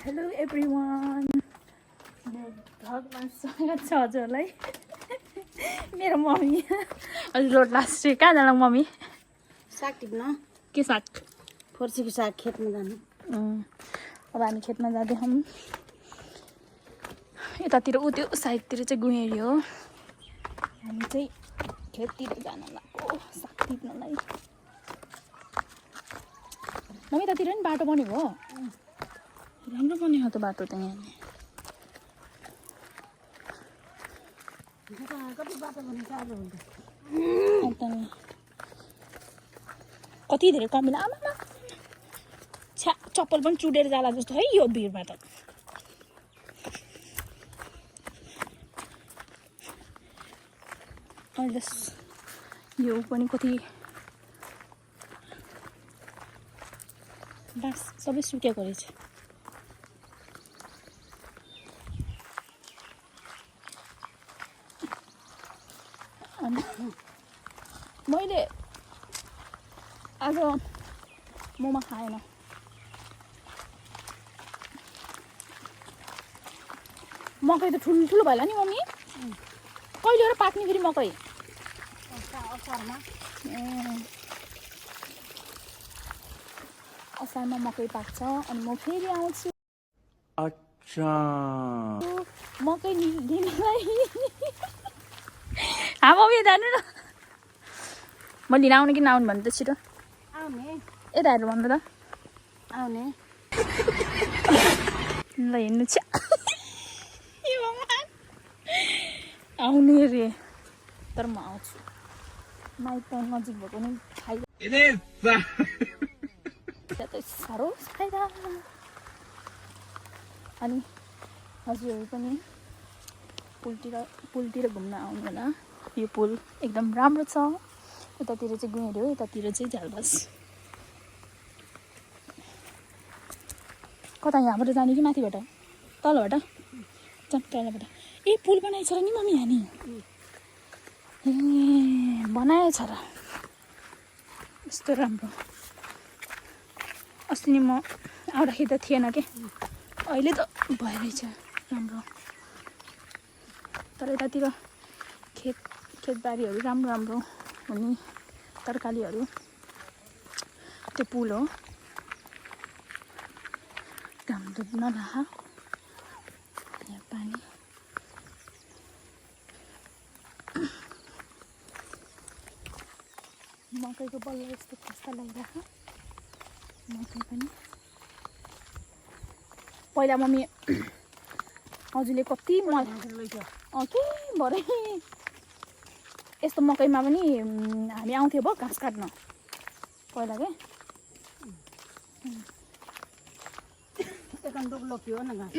Hello everyone, भगवान स्वागत छ हजुरलाई। मेरो मम्मी अहिले लोड लास्ट कहाँ जानु मम्मी? साग टिप्न। के साग? फर्सीको साग खेतमा जानु। अब हामी खेतमा जाँदैछौँ। यतातिर ऊ त्यो साइडतिर चाहिँ गुहेरी हो। हामी चाहिँ खेततिर जान लाग्यो साग टिप्नलाई। मम्मी यतातिर नि बाटो बनेको हो, राम्रो बनेको त बाटो त यहाँ। कति बाटो बनेको आज हुन्छ। कति धेरै कमिला आमा छ्या चप्पल पनि चुडेर जाला जस्तो है यो भिडमा त। अहिले यो पनि कति बाँस सबै सुकेको रहेछ। अनि मैले आज मोमो खाएन। मकै त ठुल्ठुलो भयो नि मम्मी। कहिले हो र पाक्ने फेरि मकै? असारमा। असारमा मकै पाक्छ अनि म फेरि आउँछु। अच्छा मकै लिनलाई। हाँ मम्मी जानु न। म लिन आउनु कि नआउनु भन्नु त छिटो। आउने यता हेरेर भन्नु त। आउने ल हेर्नु छ। आउने रे, तर म आउँछु। माइक त नजिक भएको नि त साह्रो फाइदा। अनि हजुरहरू पनि पुलतिर घुम्न आउनु होला। यो पुल एकदम राम्रो छ। उतातिर चाहिँ गुहेरी हो, यतातिर चाहिँ झालबास। कता यहाँबाट जाने कि माथिबाट? तलबाट? तलबाट। ए पुल बनाएछ र नि मम्मी यहाँ नि? ए बनाएछ र, यस्तो राम्रो। अस्ति नि म आउँदाखेरि त थिएन के, अहिले त भइरहेछ राम्रो। तर यतातिर खेतबारीहरू राम्रो राम्रो हुने तरकारीहरू त्यो पुल हो। घाम डुब्न रहा यहाँ पानी। मकैको बल्ल यस्तो खस्ता लागिरहेको मकै पनि। पहिला मम्मी हजुरले कति के भरे यस्तो मकैमा पनि हामी आउँथ्यो भयो घाँस काट्न पहिला के। लोकियो न घाँस।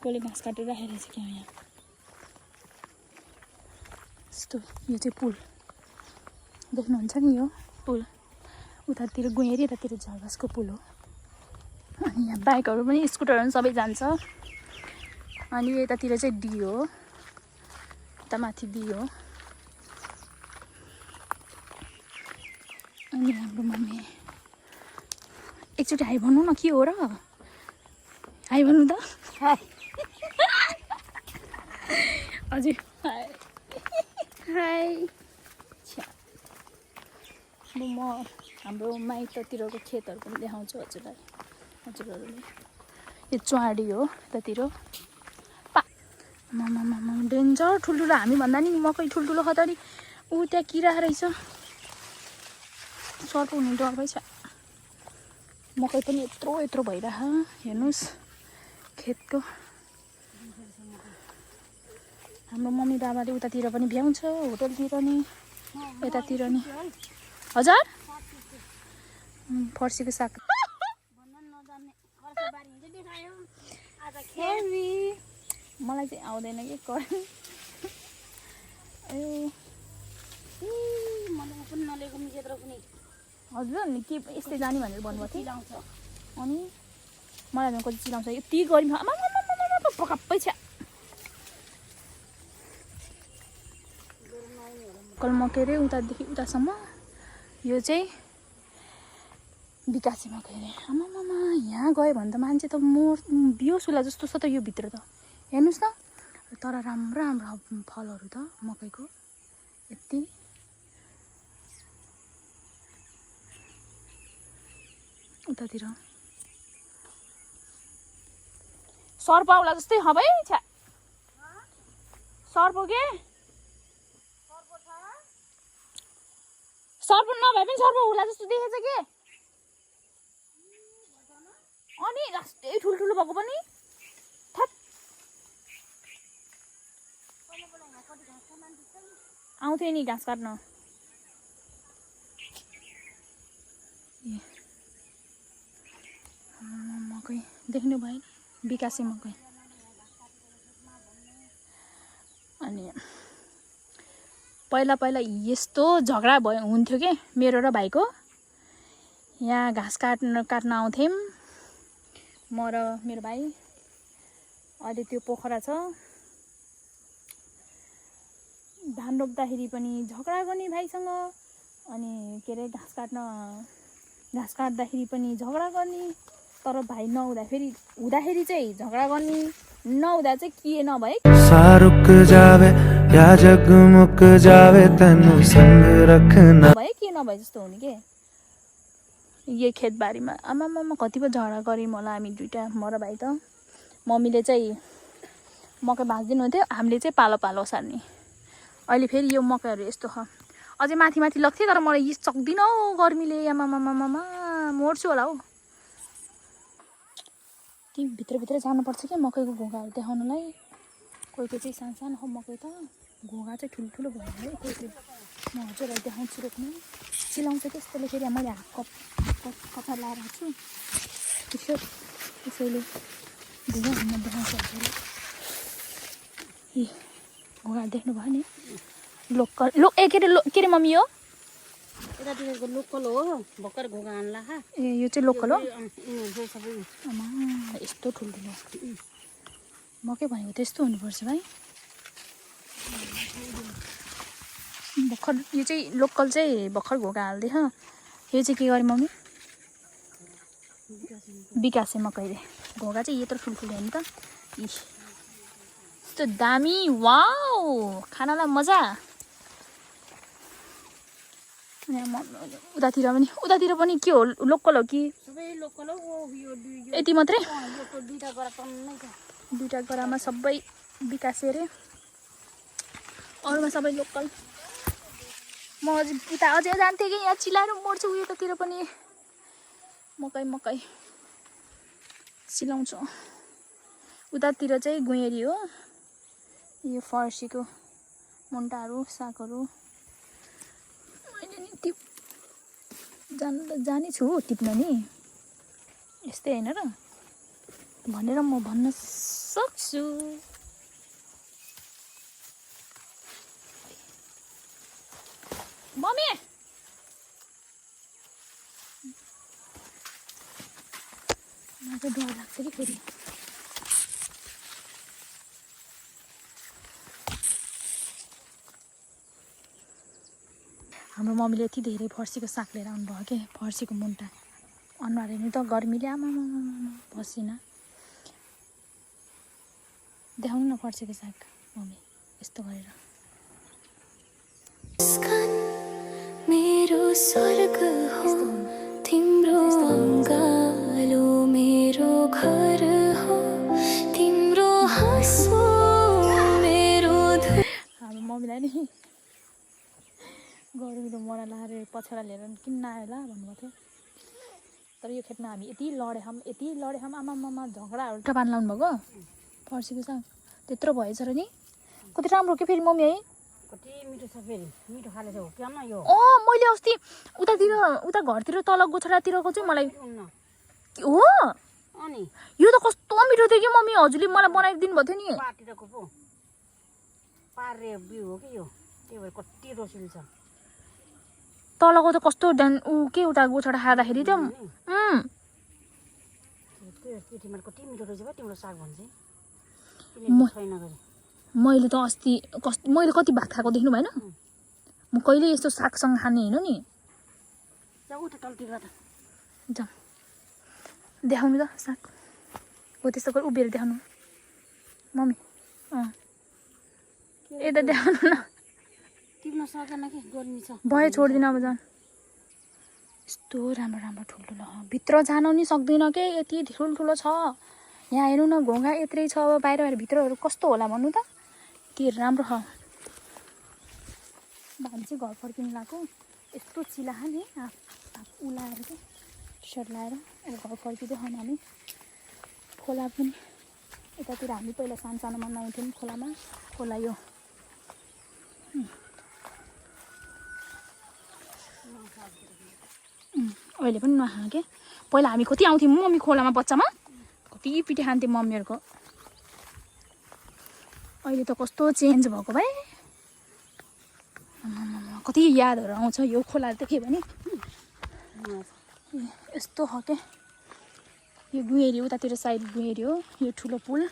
कसले घाँस काटेर राखेको रहेछ क्या यहाँ। यस्तो यो चाहिँ पुल देख्नुहुन्छ नि, यो पुल उतातिर गुहेरी यतातिर झालबासको पुल हो। अनि यहाँ बाइकहरू पनि स्कुटरहरू पनि सबै जान्छ। अनि यतातिर चाहिँ डी हो, यता माथि डी हो। अनि हाम्रो मम्मी एकचोटि हाई भन्नु न, के हो र हाई भन्नु त। हजुर हाई हाई। म हाम्रो माइततिरको खेतहरू पनि देखाउँछु हजुरलाई। हजुरहरूले यो चुहाडी हो यतातिर। मामा डेन्जर ठुल्ठुलो। हामी भन्दा नि मकै ठुल्ठुलो खतरी। ऊ त्यहाँ किरा रहेछ, सर्प हुने डर भएछ। मकै पनि यत्रो यत्रो भइरह। हेर्नुहोस् खेतको। हाम्रो मम्मी बाबाले उतातिर पनि भ्याउँछ, होटलतिर नि यतातिर नि। हजुर फर्सीको साग मलाई चाहिँ आउँदैन कि कर। हजुर नि के यस्तै जाने भनेर भन्नुभएको थियो। अनि मलाई झन् कति चिलाउँछ यति गर्मी। पकाप्पै छ। कल म के अरे उतादेखि उतासम्म यो चाहिँ विकासे मकै अरे आमामामा यहाँ गयो भने त मान्छे त बियोसुला जस्तो छ त यो भित्र त हेर्नुहोस् त तर राम्रो राम्रो फलहरू त मकैको यति उतातिर सर्पौला जस्तै हबै छ्या सर्प के सर्प नभए पनि सर्प होला जस्तो देखेछ के अनि लास्टै ठुल्ठुलो भएको पनि आउँथ्यो नि घाँस काट्न मकै देख्नु भयो विकासे मकै अनि पहिला पहिला यस्तो झगडा हुन्थ्यो के मेरो र भाइको यहाँ घाँस काट्न आउँथ्यौँ म र मेरो भाइ अहिले त्यो पोखरा छ धान रोप्दाखेरि पनि झगडा गर्ने भाइसँग अनि के अरे घाँस काट्दाखेरि पनि झगडा गर्ने तर भाइ हुँदाखेरि चाहिँ झगडा गर्ने नहुँदा चाहिँ के नभए रुक जावे या जगमुक जावे तनु संग रखना भए के नभए जस्तो हुने के यो खेतबारीमा आमामामा कति पो झगडा गऱ्यौँ होला हामी दुइटा म र भाइ त मम्मीले चाहिँ मकै भाँच्दिनु हुन्थ्यो हामीले चाहिँ पालो पालो सार्ने अहिले फेरि यो मकैहरू यस्तो छ अझै माथि माथि लग्थ्यो तर मलाई यी सक्दिनँ हौ गर्मीले आमामामामा मर्छु होला हौ ती भित्रभित्र जानुपर्छ क्या मकैको घोगाहरू देखाउनलाई कोही कोही चाहिँ सानो सानो हो मकै त घोगा चाहिँ ठुल्ठुलो भयो है कोही कोही म हजुरहरू देखाउँछु रोप्नु सिलाउँछ त्यस्तोले फेरि मैले हात कपडा लाएर छु त्यसैले घोगाहरूमा देखाउँछु हजुरले ए घोगा देख्नु भयो नि लोकल के अरे मम्मी हो यतातिरको लोकल हो भर्खर घोगा आन्ला ए यो चाहिँ लोकल हो सबै आमा यस्तो ठुल्ठुलो मकै भनेको त्यस्तो हुनुपर्छ भाइ भर्खर यो चाहिँ लोकल चाहिँ भर्खर घोगा हाल्दैछ यो चाहिँ के गरे मम्मी विकासे मकैले घोगा चाहिँ यत्रो ठुल्ठुलो हो नि त यस्तो दामी वाउ खानालाई मजा उतातिर पनि के हो लोकल हो कि सबै लोकल हो यो यति मात्रै दुईटा गरा टन्नै छ दुईटा गरामा सबै विकासे अरे अरूमा सबै लोकल म अझै जान्थेँ कि यहाँ चिलाएर मर्छु उयोतिर पनि मकै सिलाउँछु उतातिर चाहिँ गुँयरी हो यो फर्सीको मुन्टाहरू सागहरू जाने छु टिप्न नि यस्तै होइन र भनेर म भन्न सक्छु मम्मी मलाई चाहिँ डर लाग्छ कि फेरि हाम्रो मम्मीले यति धेरै फर्सीको साग लिएर आउनुभयो कि फर्सीको मुन्टा अनुहार हेर्नु त गर्मीले आमामा पसिना देखाउनु न फर्सीको साग मम्मी यस्तो गरेर मेरो स्वर्ग हो तिम्रो अङ्गालो मेरो घर हो तिम्रो हाँसो मेरो हाम्रो मम्मीलाई नि गर्मीले मरा लाएर पछाडा लिएर किन आयो होला भन्नुभएको थियो तर यो खेतमा हामी यति लडेछौँ आमामामा झगडाहरू बाँध लाउनु भएको फर्सीको साग त्यत्रो भएछ र नि कति राम्रो के फेरि मम्मी है कति मिठो छ फेरि मिठो खाले छ हो क्या न यो मैले अस्ति उता घरतिर तल गोछडातिरको चाहिँ मलाई हो अनि यो त कस्तो मिठो थियो कि मम्मी हजुरले मलाई बनाइदिनु भएको थियो नि पाटिरको पो पारे बिउ हो कि यो त्यही भएर कति रोसिल छ तलको त कस्तो के उता गोछडा खाँदाखेरि त तिमीहरू कति मिठो रहेछ भाइ तिम्रो साग भन्छ छैन गरे मैले त अस्ति मैले कति भात खाएको देख्नु भएन म कहिले यस्तो सागसँग खाने होइन नि जाउँ देखाउनु त साग हो त्यस्तो गरेर उभिएर देखाउनु मम्मी यता देखाउनु न टिप्न सकेन कि गर्मी छ भयो छोड्दिनँ अब जाउँ यस्तो राम्रो राम्रो ठुल्ठुलो भित्र जानु नि सक्दैन के यति ठुल्ठुलो छ यहाँ हेर्नु न घोगा यत्रै छ अब बाहिर बाहिर भित्रहरू कस्तो होला भन्नु त यति राम्रो छ हामी चाहिँ घर फर्किनु लाग्यो यस्तो चिला नि ऊ लाएर चाहिँ टी सर्ट लाएर अब घर फर्किँदै खानु हामी खोला पनि यतातिर हामी पहिला सानो सानोमा नुहाउँथ्यौँ खोलामा खोला यो अहिले पनि नुहाएँ के पहिला हामी कति आउँथ्यौँ मम्मी खोलामा बच्चामा कति पिटी खान्थ्यौँ मम्मीहरूको अहिले त कस्तो चेन्ज भएको भए कति यादहरू आउँछ यो खोला देख्यो भने यस्तो हो क्या यो गुहेरी उतातिर साइड गुहेरी हो यो ठुलो पुल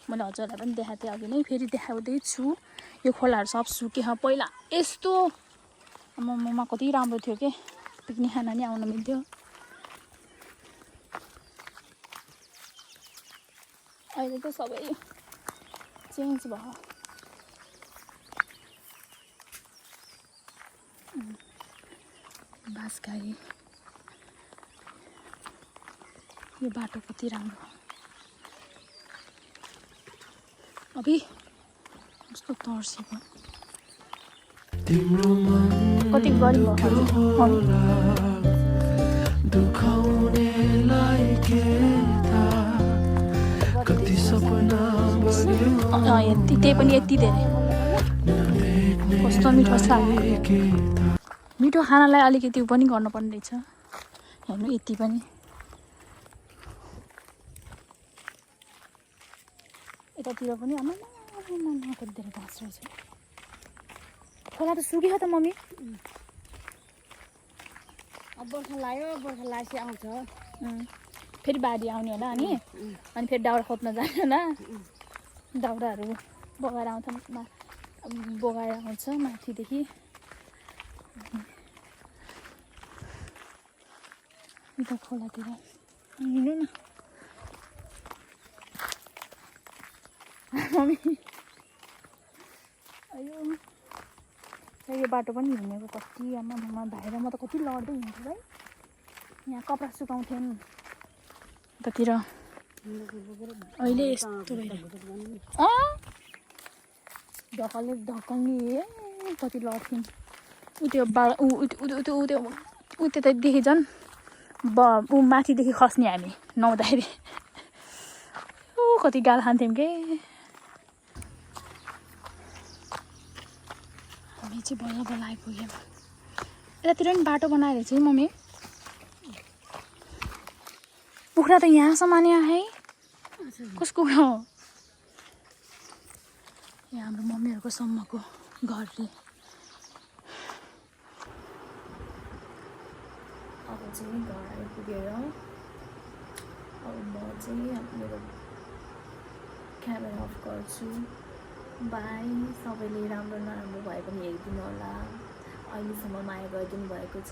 मैले हजुरलाई पनि देखाएको थिएँ अघि नै फेरि देखाउँदैछु यो खोलाहरू सब सुकेछ पहिला यस्तो ममा कति राम्रो थियो के पिकनिक खान नि आउन मिल्थ्यो अहिले त सबै चेन्ज भयो बाँसघारी यो बाटो कति राम्रो अभि कस्तो तर्सेको कति गरिब त्यही पनि यति धेरै कस्तो मिठो छ मिठो खानालाई अलिकति पनि गर्नुपर्ने रहेछ हेर्नु यति पनि यतातिर पनि आमा कति धेरै घाँस रहेछ खोला त सुक्यो त मम्मी अब बर्खा लागेपछि आउँछ फेरि बारी आउने होला अनि फेरि दाउरा खोज्न जाने होला दाउराहरू बगाएर आउँछ माथिदेखि यता खोलातिर हिँड्नु न मम्मी अयो यो बाटो पनि हिँडेको कति आमा भाइर म त कति लड्दै हिँड्छु है यहाँ कपडा सुकाउँथ्यौँ यतातिर अहिले यस्तो ढकल्ने कति लड्थ्यौँ ऊ त्यतादेखि झन् ऊ माथिदेखि खस्ने हामी नुहाउँदाखेरि कति गाल खान्थ्यौँ के हामी चाहिँ बल्ल बल्ल आइपुग्यौँ यतातिर पनि बाटो बनाएर चाहिँ मम्मी कुखुरा त यहाँसम्म आयो है कसको हो यहाँ हाम्रो मम्मीहरूको सम्मको घरले अब चाहिँ घर आइपुगेर अब म चाहिँ मेरो क्यामेरा अफ गर्छु बाई सबैले राम्रो नराम्रो भए पनि हेरिदिनु होला अहिलेसम्म माया गरिदिनु भएको छ